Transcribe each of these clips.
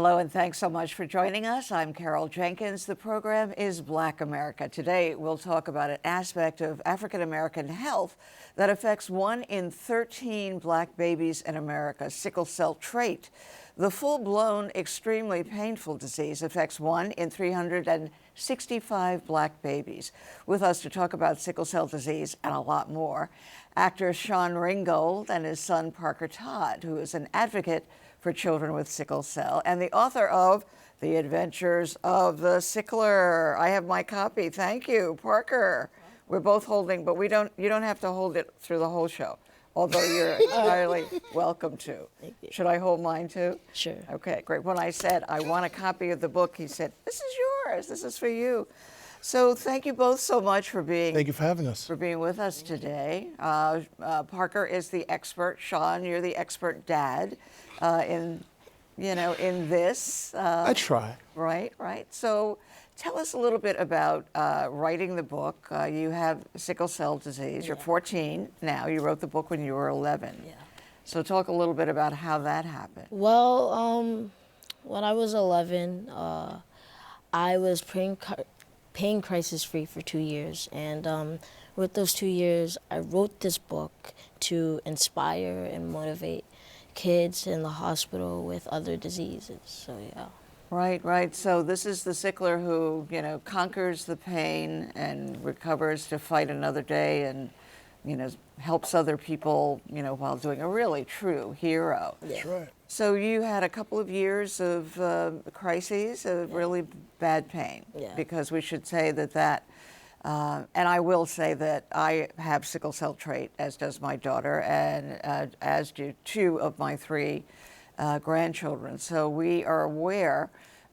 Hello, and thanks so much for joining us. I'm Carol Jenkins. The program is Black America. Today, we'll talk about an aspect of African American health that affects 1 in 13 Black babies in America, sickle cell trait. The full-blown, extremely painful disease affects 1 in 365 Black babies. With us to talk about sickle cell disease and a lot more, actor Sean Ringgold and his son Parker Todd, who is an advocate for children with sickle cell, and the author of The Adventures of the Sickler. I have my copy. Thank you, Parker. We're both holding, but you don't have to hold it through the whole show, although you're entirely welcome to. Thank you. Should I hold mine too? Sure. Okay, great. When I said I want a copy of the book, he said, "This is yours. This is for you." So thank you both so much for being. Thank you for having us. For being with us today. Parker is the expert. Sean, you're the expert dad in this. I try. Right. So tell us a little bit about writing the book. You have sickle cell disease. You're 14 now. You wrote the book when you were 11. Yeah. So talk a little bit about how that happened. Well, when I was 11, I was pain crisis free for 2 years, and with those 2 years, I wrote this book to inspire and motivate kids in the hospital with other diseases. So yeah. Right. So this is the sickler who, conquers the pain and recovers to fight another day and, helps other people, while doing a really true hero. That's right. So you had a couple of years of crises, of really bad pain. Yeah. Because we should say that, and I will say that I have sickle cell trait, as does my daughter, and as do 2 of my 3 grandchildren. So we are aware,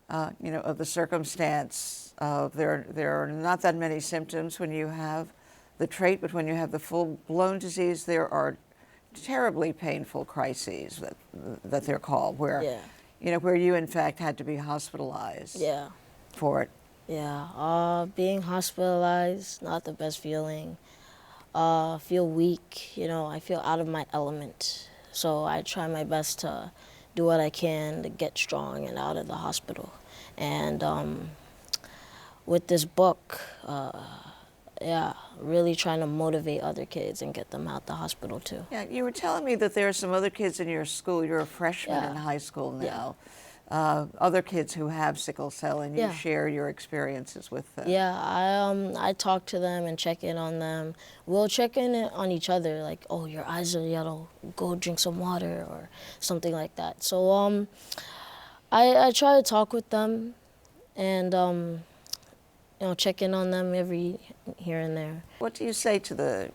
of the circumstance of there are not that many symptoms when you have the trait, but when you have the full-blown disease, there are terribly painful crises that they're called, where where you in fact had to be hospitalized. Yeah. For it. Yeah. Being hospitalized, not the best feeling. Feel weak. I feel out of my element. So I try my best to do what I can to get strong and out of the hospital. And with this book, really trying to motivate other kids and get them out the hospital too. Yeah, you were telling me that there are some other kids in your school. You're a freshman in high school now. Other kids who have sickle cell, and you share your experiences with them. Yeah, I talk to them and check in on them. We'll check in on each other, like, oh, your eyes are yellow, go drink some water, or something like that. So I try to talk with them and check in on them every here and there. What do you say to the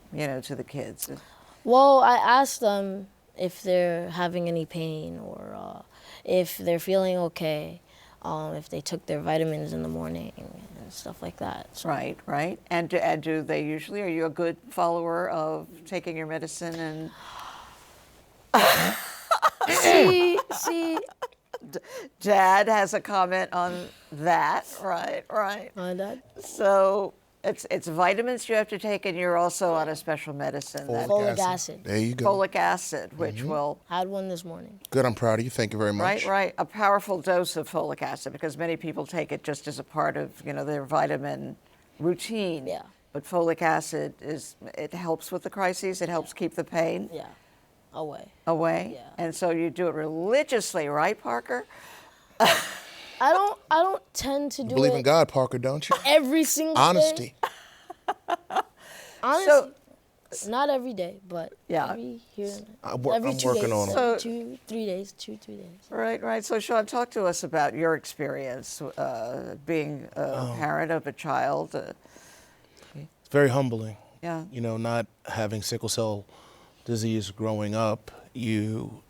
kids? Well, I ask them if they're having any pain or if they're feeling okay, if they took their vitamins in the morning and stuff like that. So. Right. And do they usually? Are you a good follower of taking your medicine and? See. Dad has a comment on that. Right. My dad? So it's vitamins you have to take, and you're also on a special medicine. Folic acid. There you go. Folic acid, which will. Had one this morning. Good, I'm proud of you. Thank you very much. Right. A powerful dose of folic acid, because many people take it just as a part of their vitamin routine. Yeah. But folic acid it helps with the crises. It helps keep the pain. Yeah. Away. Yeah. And so you do it religiously, right, Parker? I don't tend to do You believe it in God, Parker, don't you? every single Honesty. day. Honesty. So, not every day, but every here and there. I'm working on it. Every 2, 3 days. Right. So, Sean, talk to us about your experience being a parent of a child. It's very humbling. Yeah. Not having sickle cell disease growing up, you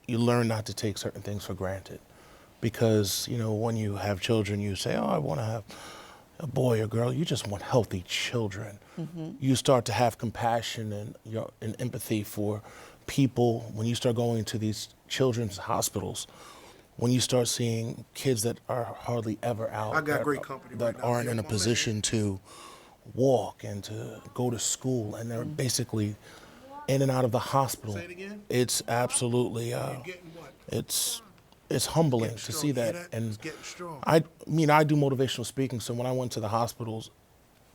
learn not to take certain things for granted. Because, when you have children, you say, oh, I want to have a boy or girl. You just want healthy children. Mm-hmm. You start to have compassion and empathy for people when you start going to these children's hospitals. When you start seeing kids that are hardly ever out, I got great company that right now. aren't in a position to walk and to go to school, and they're basically in and out of the hospital. Say it again? It's absolutely, You're getting what? it's it's humbling to see that. And It's getting strong. I mean, I do motivational speaking, so when I went to the hospitals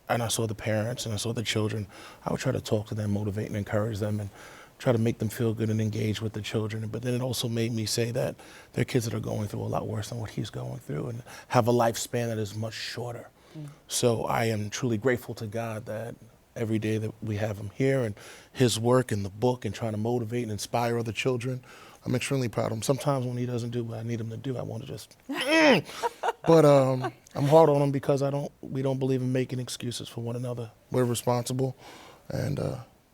and I saw the parents and I saw the children, I would try to talk to them, motivate and encourage them, and try to make them feel good and engage with the children. But then it also made me say that there are kids that are going through a lot worse than what he's going through and have a lifespan that is much shorter. So I am truly grateful to God that every day that we have him here and his work and the book and trying to motivate and inspire other children, I'm extremely proud of him. Sometimes when he doesn't do what I need him to do, I want to just, but I'm hard on him because we don't believe in making excuses for one another. We're responsible, and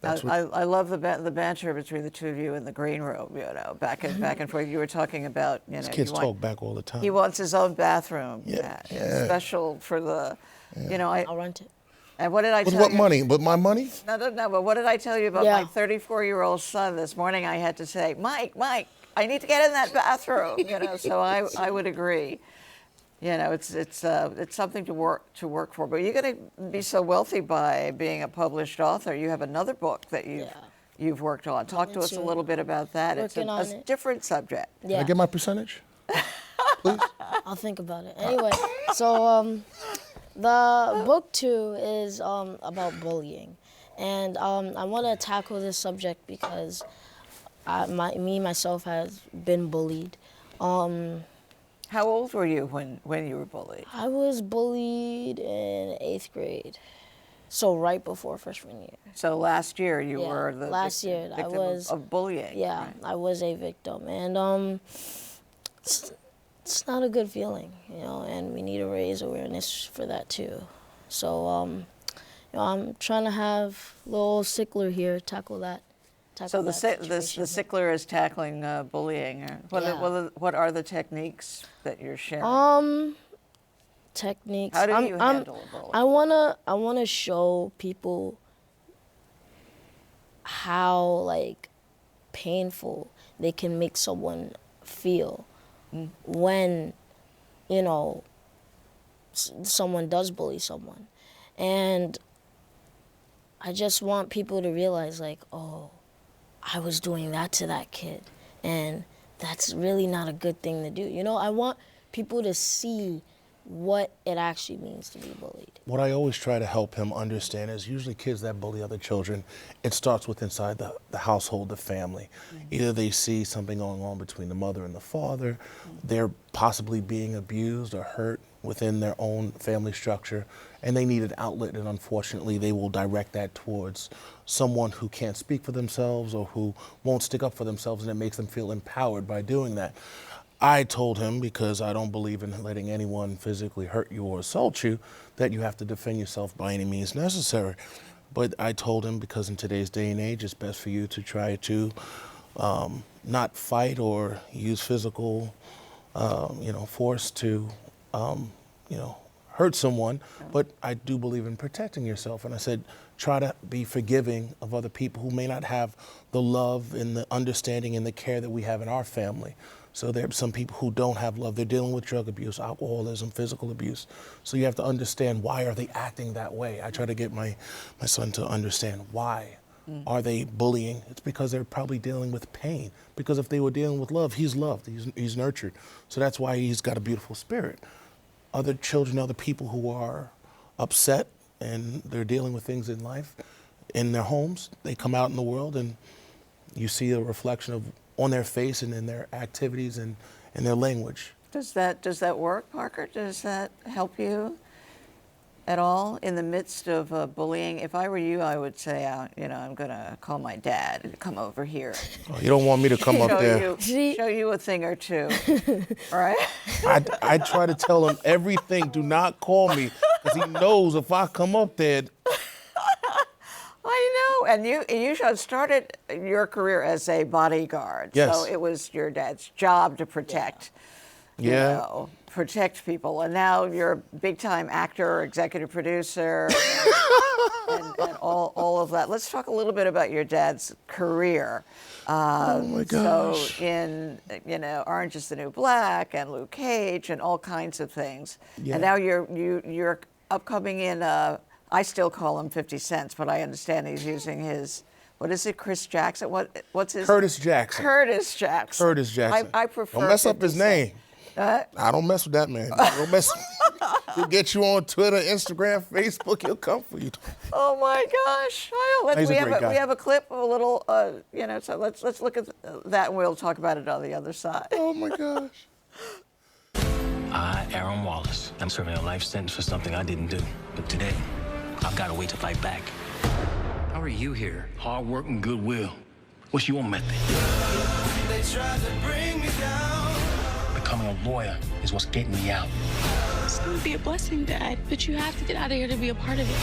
that's what. I love the banter between the two of you in the green room, back and forth. You were talking about, These kids talk back all the time. He wants his own bathroom. Yeah. Special for the, I'll rent it. And what did I With tell what you? money? With my money? No, but what did I tell you about Yeah. my 34-year-old son this morning? I had to say, Mike, I need to get in that bathroom. So I would agree. It's something to work for. But you're going to be so wealthy by being a published author. You have another book that you've worked on. Talk to us a little bit about that. It's Working a on it. different subject. Can Yeah. I get my percentage? Please? I'll think about it. Anyway, so the book 2 is about bullying, and I want to tackle this subject because myself has been bullied. How old were you when you were bullied? I was bullied in 8th grade, so right before freshman year. So last year you Yeah, were the last year I victim was of bullying. Yeah, right? I was a victim, and it's not a good feeling, and we need to raise awareness for that too. So, I'm trying to have little Sickler here tackle that. So the situation. Sickler is tackling bullying. Yeah. What are the techniques that you're sharing? Techniques. How do you handle a bully? I wanna show people how painful they can make someone feel when someone does bully someone, and I just want people to realize oh, I was doing that to that kid, and that's really not a good thing to do. I want people to see what it actually means to be bullied. What I always try to help him understand is usually kids that bully other children, it starts with inside the household, the family. Either they see something going on between the mother and the father, they're possibly being abused or hurt within their own family structure, and they need an outlet, and unfortunately they will direct that towards someone who can't speak for themselves or who won't stick up for themselves, and it makes them feel empowered by doing that. I told him, because I don't believe in letting anyone physically hurt you or assault you, that you have to defend yourself by any means necessary. But I told him, because in today's day and age, it's best for you to try to not fight or use physical, force to, hurt someone. But I do believe in protecting yourself. And I said, try to be forgiving of other people who may not have the love and the understanding and the care that we have in our family. So there are some people who don't have love. They're dealing with drug abuse, alcoholism, physical abuse. So you have to understand, why are they acting that way? I try to get my son to understand, why are they bullying? It's because they're probably dealing with pain. Because if they were dealing with love, he's loved, he's nurtured. So that's why he's got a beautiful spirit. Other children, other people who are upset and they're dealing with things in life, in their homes, they come out in the world and you see a reflection of on their face and in their activities and in their language. Does that work, Parker? Does that help you at all in the midst of bullying? If I were you, I would say, I'm going to call my dad to come over here. Oh, you don't want me to come up there. Show you a thing or two, right? I try to tell him everything. Do not call me, because he knows if I come up there. I know, and you started your career as a bodyguard. Yes. So it was your dad's job to protect, protect people, and now you're a big-time actor, executive producer, and all of that. Let's talk a little bit about your dad's career. Oh my gosh. So in Orange is the New Black and Luke Cage and all kinds of things, Yeah. and now you're upcoming in. I still call him 50 Cents, but I understand he's using his what is it, Chris Jackson? What's his Curtis Jackson. Curtis Jackson. Curtis Jackson. I prefer. Don't mess up 50 his Cent. name. I don't mess with that man. Don't mess. He'll get you on Twitter, Instagram, Facebook. He'll come for you. Oh my gosh! He's a great guy. We have a clip of a little, So let's look at that, and we'll talk about it on the other side. Oh my gosh. I, Aaron Wallace, I'm serving a life sentence for something I didn't do. But today, I've got a way to fight back. How are you here? Hard work and goodwill. What's your method? They tried to bring me down. Becoming a lawyer is what's getting me out. It's gonna be a blessing, Dad, but you have to get out of here to be a part of it.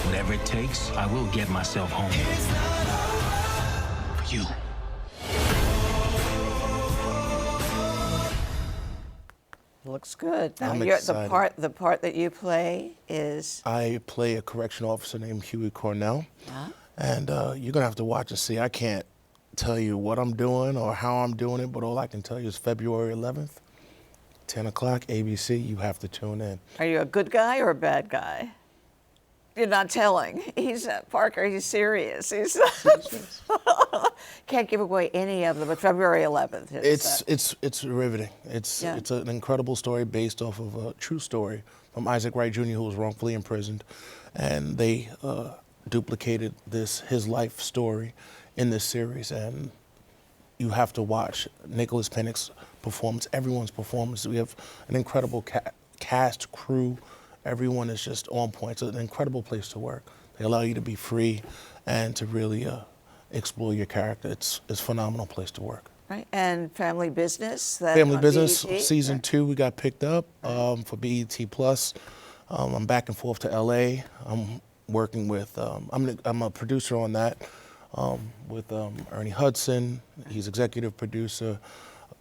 Whatever it takes, I will get myself home. For you. Looks good. Now, I'm the excited. the part that you play is. I play a correction officer named Huey Cornell, and you're gonna have to watch and see. I can't tell you what I'm doing or how I'm doing it, but all I can tell you is February 11th, 10 o'clock, ABC. You have to tune in. Are you a good guy or a bad guy? You're not telling. He's Parker. He's serious. He's can't give away any of them. But February 11th. It's riveting. It's an incredible story based off of a true story from Isaac Wright Jr., who was wrongfully imprisoned, and they duplicated his life story in this series, and you have to watch Nicholas Pinnock's performance, everyone's performance. We have an incredible cast, crew. Everyone is just on point. It's an incredible place to work. They allow you to be free and to really explore your character. It's a phenomenal place to work. Right. And Family Business. Family on Business, BET? season 2, we got picked up for BET Plus. I'm back and forth to LA. I'm working with, I'm a producer on that with Ernie Hudson. He's executive producer,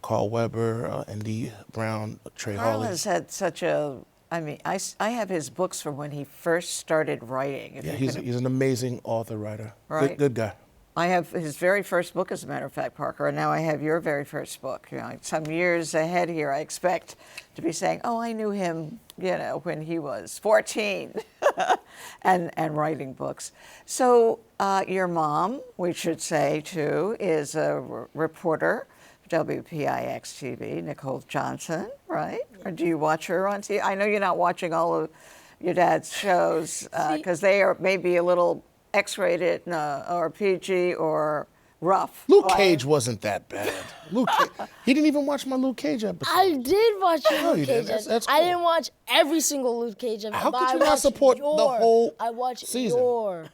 Carl Weber, Andy Brown, Trey Carl Harley. has had such a. I mean, I have his books from when he first started writing. Yeah, he's an amazing author, writer. Right. Good guy. I have his very first book, as a matter of fact, Parker, and now I have your very first book. You know, some years ahead here, I expect to be saying, "Oh, I knew him," when he was 14, and writing books. So your mom, we should say too, is a reporter. WPIX-TV, Nicole Johnson, right? Or do you watch her on TV? I know you're not watching all of your dad's shows because they are maybe a little X-rated or PG or rough. Luke Cage wasn't that bad. He didn't even watch my Luke Cage episode. I did watch your No, Luke you Cage didn't. episode. That's I cool. didn't watch every single Luke Cage episode. How but could I you not watched support the whole I watched season? your.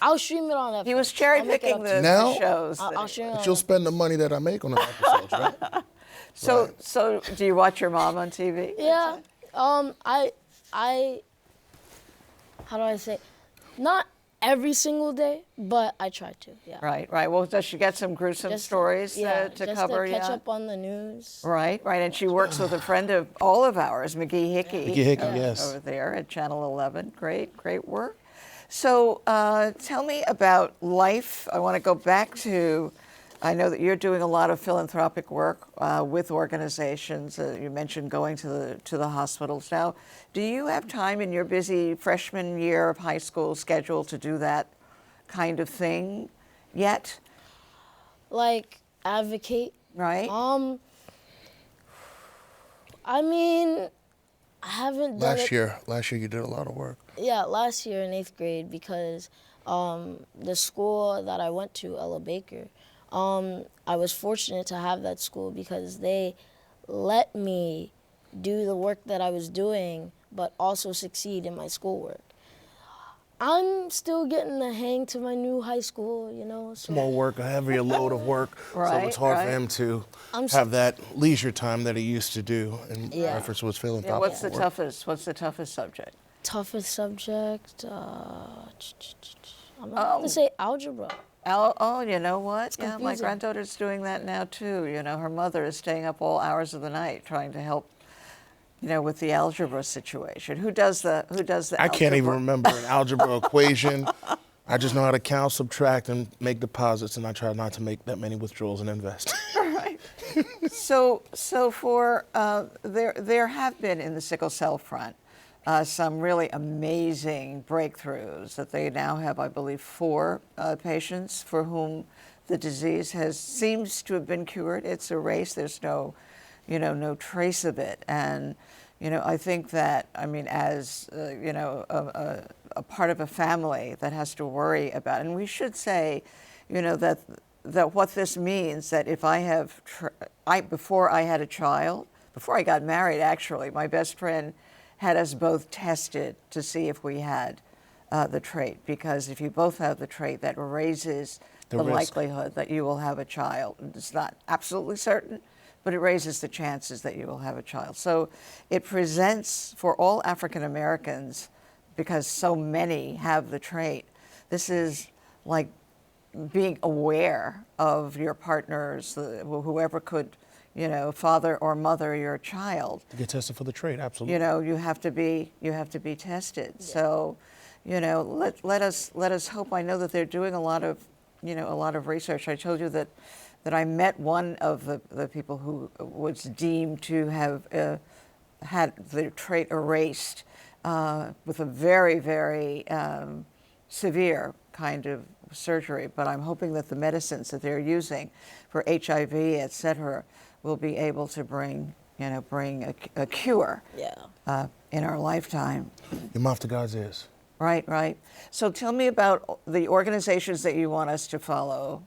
I'll stream it on Netflix. He was cherry I'll make it picking up to you. Now? the shows. I'll stream it But on you'll spend the money that I make on the episodes, right? So do you watch your mom on TV? Yeah. I how do I say? Not every single day, but I try to. Yeah. Right. Well, does she get some gruesome Just stories yeah, to just cover? to catch up on the news. Right. And she works with a friend of all of ours, McGee Hickey. McGee Hickey, yes. Over there at Channel 11. Great work. So tell me about life. I want to go back to, I know that you're doing a lot of philanthropic work with organizations. You mentioned going to the hospitals. Now, do you have time in your busy freshman year of high school schedule to do that kind of thing yet? Like advocate. Right. I mean, I haven't done it. Last year you did a lot of work. Yeah, last year in 8th grade because the school that I went to, Ella Baker, I was fortunate to have that school because they let me do the work that I was doing, but also succeed in my schoolwork. I'm still getting the hang to my new high school, So More work, a heavier load of work. So it's hard for him to have that leisure time that he used to do in reference to his philanthropic Yeah, what's work. What's the toughest subject? toughest subject, I'm going to say algebra. Oh, you know what? Yeah, my confusing. granddaughter's doing that now too. Her mother is staying up all hours of the night trying to help, with the algebra situation. Who does the I can't even remember an algebra equation. I just know how to count, subtract, and make deposits, and I try not to make that many withdrawals and invest. Right. So for there have been in the sickle cell front some really amazing breakthroughs that they now have, I believe, 4 patients for whom the disease seems to have been cured. It's erased. There's no, no trace of it. And, I think that, as, a part of a family that has to worry about, and we should say, that what this means, that if I have, before I had a child, before I got married, actually, my best friend had us both tested to see if we had the trait, because if you both have the trait, that raises the likelihood that you will have a child. It's not absolutely certain, but it raises the chances that you will have a child. So it presents for all African Americans, because so many have the trait, this is like being aware of your partners, whoever could, father or mother your child. To get tested for the trait, absolutely. You have to be tested. Yeah. So, let us hope. I know that they're doing a lot of research. I told you that I met one of the people who was deemed to have had the trait erased with a very, very severe kind of surgery. But I'm hoping that the medicines that they're using for HIV, et cetera, will be able to bring a cure in our lifetime. Your mouth to God's ears. Right, right. So tell me about the organizations that you want us to follow.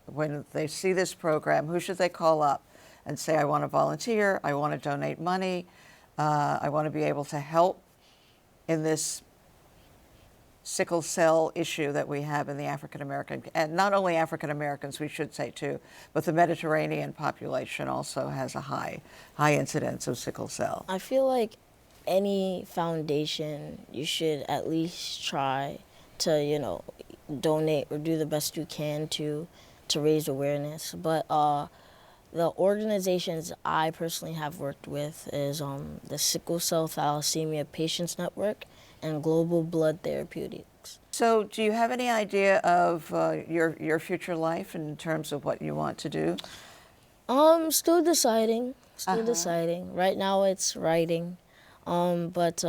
When they see this program, who should they call up and say, I want to volunteer, I want to donate money, I want to be able to help in this sickle cell issue that we have in the African American, and not only African Americans, we should say too, but the Mediterranean population also has a high incidence of sickle cell. I feel like any foundation, you should at least try to, donate or do the best you can to raise awareness. But the organizations I personally have worked with is the Sickle Cell Thalassemia Patients Network and Global Blood Therapeutics. So do you have any idea of your future life in terms of what you want to do? Still deciding. Right now it's writing. But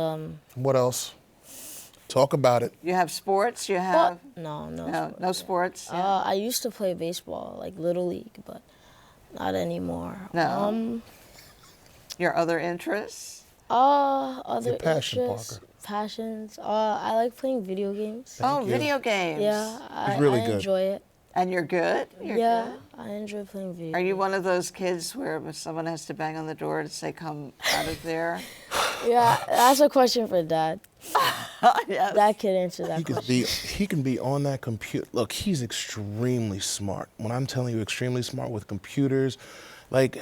what else? Talk about it. You have sports? You have no sports. Yeah. I used to play baseball, like Little League, but not anymore. No. Your other interests? Other Your passion, interests, Parker. passions. I like playing video games. Thank you. Video games. Yeah, I good. enjoy it. And you're good? You're Yeah, good? I enjoy playing video Are you games. one of those kids where someone has to bang on the door to say, come out of there? Yeah, that's a question for Dad. Yes. Dad can answer that question. He can be on that computer. Look, he's extremely smart. When I'm telling you extremely smart with computers, like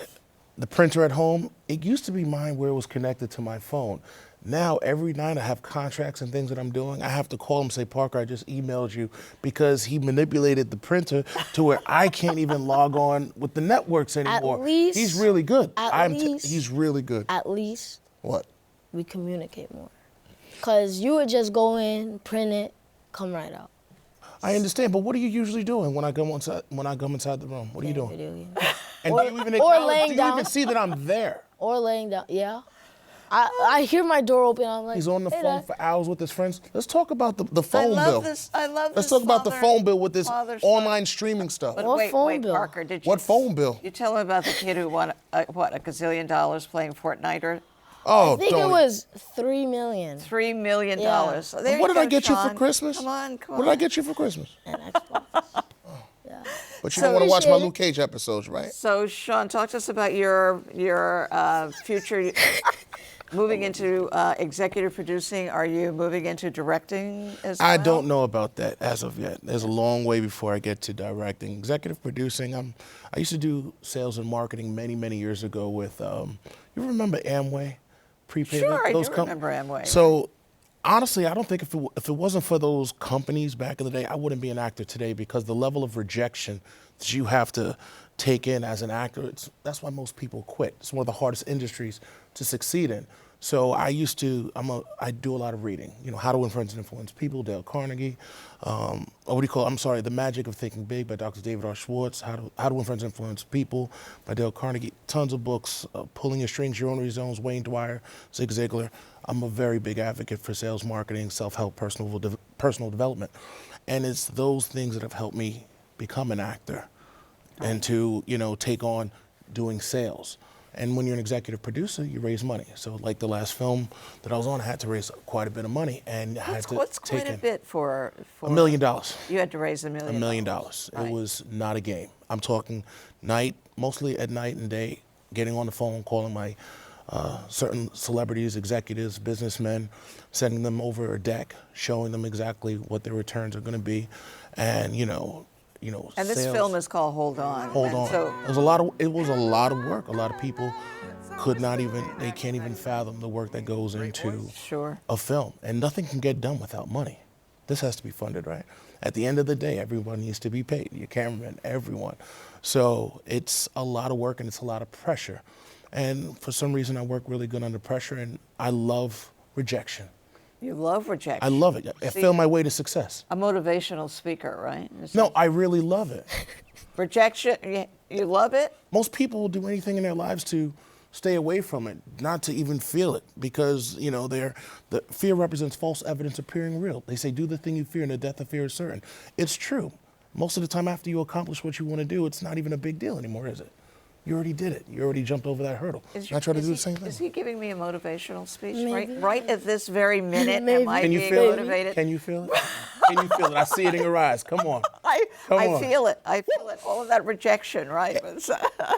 the printer at home, it used to be mine where it was connected to my phone. Now, every night I have contracts and things that I'm doing, I have to call him and say, Parker, I just emailed you, because he manipulated the printer to where I can't even log on with the networks anymore. At least, he's really good. He's really good. At least What? we communicate more. Because you would just go in, print it, come right out. I understand, but what are you usually doing when I come inside the room? What are you doing? Video games. And Or- do you even or acknowledge, laying do you down. even see that I'm there? Or laying down, yeah. I hear my door open, I'm like, He's on the "Hey, phone Dad." for hours with his friends. Let's talk about the phone bill. I love this. Let's talk about the phone bill with this father, son. online streaming stuff. But What wait, phone bill? Parker, did you? What phone bill? You tell him about the kid who won, a gazillion dollars playing Fortnite, or Oh, I think it was $3 million. $3 million. Yeah. So there What you did I go, get you for Sean. Christmas? Come on. What did I get you for Christmas? And Xbox. Yeah. But you So don't want to watch my appreciate it. Luke Cage episodes, right? So, Sean, talk to us about your future. Moving into executive producing, are you moving into directing as well? I don't know about that as of yet. There's a long way before I get to directing. Executive producing, I used to do sales and marketing many, many years ago with, you remember Amway? Prepaid? Sure, I do those remember Amway. So honestly, I don't think if it wasn't for those companies back in the day, I wouldn't be an actor today, because the level of rejection that you have to take in as an actor, that's why most people quit. It's one of the hardest industries to succeed in. So I do a lot of reading. You know, How to Win Friends and Influence People, Dale Carnegie. The Magic of Thinking Big by Dr. David R. Schwartz. How to Win Friends and Influence People by Dale Carnegie. Tons of books. Pulling Your Strings, Your Own Zones, Wayne Dwyer, Zig Ziglar. I'm a very big advocate for sales, marketing, self-help, personal development. And it's those things that have helped me become an actor and to, take on doing sales. And when you're an executive producer, you raise money. So like the last film that I was on, I had to raise quite a bit of money, and I had to What's take quite a in bit for $1 million. You had to raise $1 million. $1 million. Right. It was not a game. I'm talking mostly at night and day, getting on the phone, calling my certain celebrities, executives, businessmen, sending them over a deck, showing them exactly what their returns are going to be, and And this sales. film is called Hold On. Hold and on. So It was a lot of work. A lot of people they can't even fathom the work that goes into Sure. a film. And nothing can get done without money. This has to be funded, right? At the end of the day, everyone needs to be paid. Your cameraman, everyone. So it's a lot of work and it's a lot of pressure. And for some reason, I work really good under pressure, and I love rejection. You love rejection. I love it. I feel my way to success. A motivational speaker, right? No, I really love it. Rejection, you love it? Most people will do anything in their lives to stay away from it, not to even feel it, because the fear represents false evidence appearing real. They say, do the thing you fear and the death of fear is certain. It's true. Most of the time after you accomplish what you want to do, it's not even a big deal anymore, is it? You already did it. You already jumped over that hurdle. And I try to do the same thing. Is he giving me a motivational speech Maybe. right at this very minute? Maybe. Am I Can you being feel motivated? it? Can you feel it? Can you feel it? I see it in your eyes. Come on. I on. feel it. I feel it. All of that rejection, right?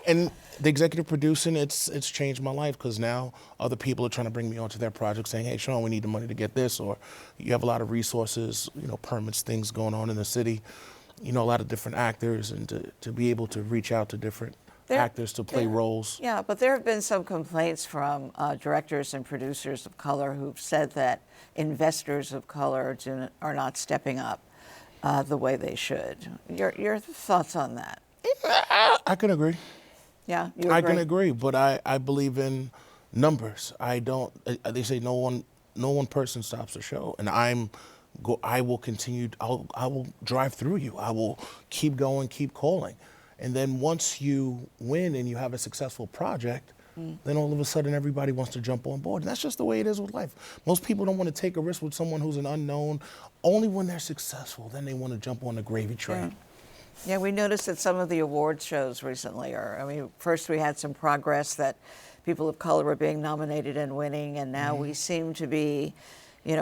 And the executive producing, it's changed my life, because now other people are trying to bring me onto their project saying, hey, Sean, we need the money to get this, or you have a lot of resources, permits, things going on in the city, a lot of different actors, and to be able to reach out to different actors to play roles. Yeah, but there have been some complaints from directors and producers of color who've said that investors of color are not stepping up the way they should. Your thoughts on that? I can agree. Yeah, you agree? I can agree, but I believe in numbers. I don't. They say no one person stops the show, and I will continue. I will drive through you. I will keep going, keep calling, and then once you win and you have a successful project, then all of a sudden everybody wants to jump on board. And that's just the way it is with life. Most people don't want to take a risk with someone who's an unknown. Only when they're successful, then they want to jump on the gravy train. Yeah, we noticed that some of the award shows recently first we had some progress that people of color were being nominated and winning, and now we seem to be,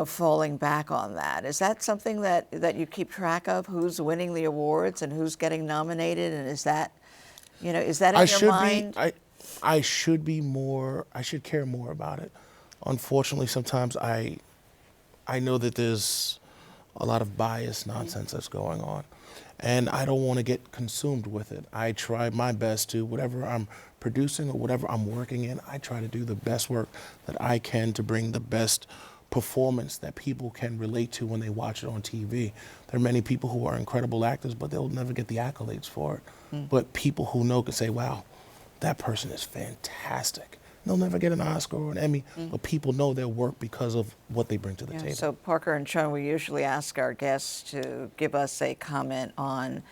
falling back on that. Is that something that you keep track of, who's winning the awards and who's getting nominated, and is that in your mind? I should care more about it. Unfortunately, sometimes I know that there's a lot of bias nonsense that's going on, and I don't want to get consumed with it. I try my best to, whatever I'm producing or whatever I'm working in, I try to do the best work that I can to bring the best performance that people can relate to when they watch it on TV. There are many people who are incredible actors, but they'll never get the accolades for it. But people who know can say, wow, that person is fantastic. They'll never get an Oscar or an Emmy, but people know their work because of what they bring to the table. So Parker and Sean, we usually ask our guests to give us a comment on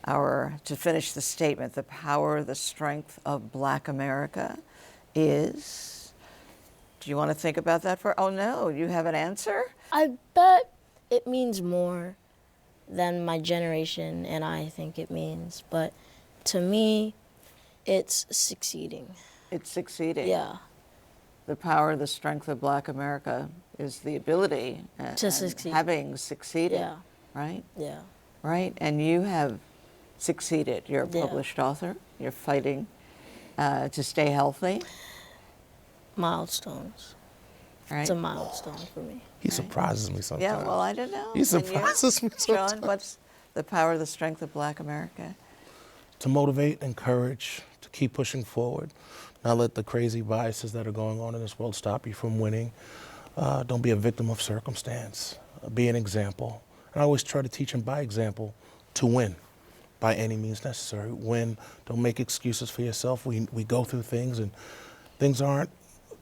to finish the statement, the power, the strength of Black America is. Do you want to think about that oh no, you have an answer? I bet it means more than my generation and I think it means, but to me, it's succeeding. It's succeeding. Yeah. The power, the strength of Black America is the ability To succeed. having succeeded, Yeah. right? Yeah. Right, and you have succeeded. You're a Yeah. published author. You're fighting to stay healthy. Milestones. Right. It's a milestone for me. He surprises me sometimes. Yeah, well, I don't know. He And you, surprises me sometimes. Sean, what's the power, the strength of Black America? To motivate, encourage, to keep pushing forward. Not let the crazy biases that are going on in this world stop you from winning. Don't be a victim of circumstance. Be an example. And I always try to teach them by example to win by any means necessary. Win. Don't make excuses for yourself. We go through things, and things aren't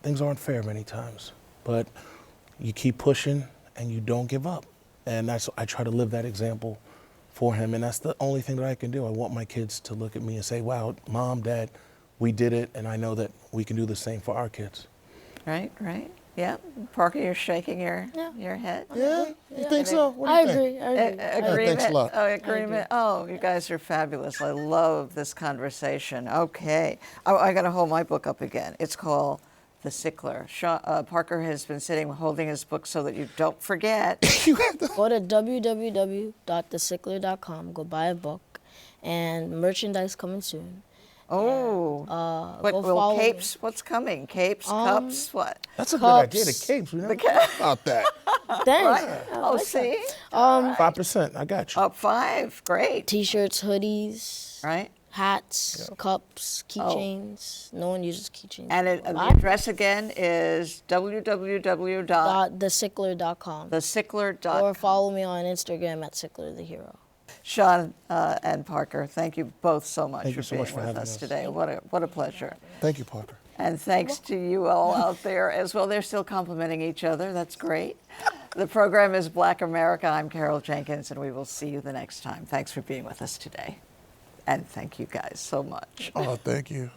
things aren't fair many times, but you keep pushing and you don't give up. And I try to live that example for him, and that's the only thing that I can do. I want my kids to look at me and say, wow, Mom, Dad, we did it, and I know that we can do the same for our kids. Right, right. Yeah. Parker, you're shaking your head. Yeah, you think so? What do I you think? agree. I agree. Agreement. Thanks a lot. Oh, agreement. Oh, you guys are fabulous. I love this conversation. Okay. Oh, I got to hold my book up again. It's called The Sickler. Parker has been sitting holding his book so that you don't forget. Go to www.thesickler.com. Go buy a book, and merchandise coming soon. Oh. Go follow me. Capes? What's coming? Capes, cups, what? That's a good Cups. idea, the capes. We never thought about that. Thanks. Oh, see? 5%, I got you. Up 5. Great. T-shirts, hoodies, Right? hats, cups, keychains. No one uses keychains. And the address again is thesickler.com. www.thesickler.com. Or follow me on Instagram at Sickler the Hero. Sean and Parker, thank you both so much Thank for you so being much for with having us us. today. What a pleasure. Thank you, Parker. And thanks to you all out there as well. They're still complimenting each other. That's great. The program is Black America. I'm Carol Jenkins, and we will see you the next time. Thanks for being with us today. And thank you guys so much. Oh, thank you.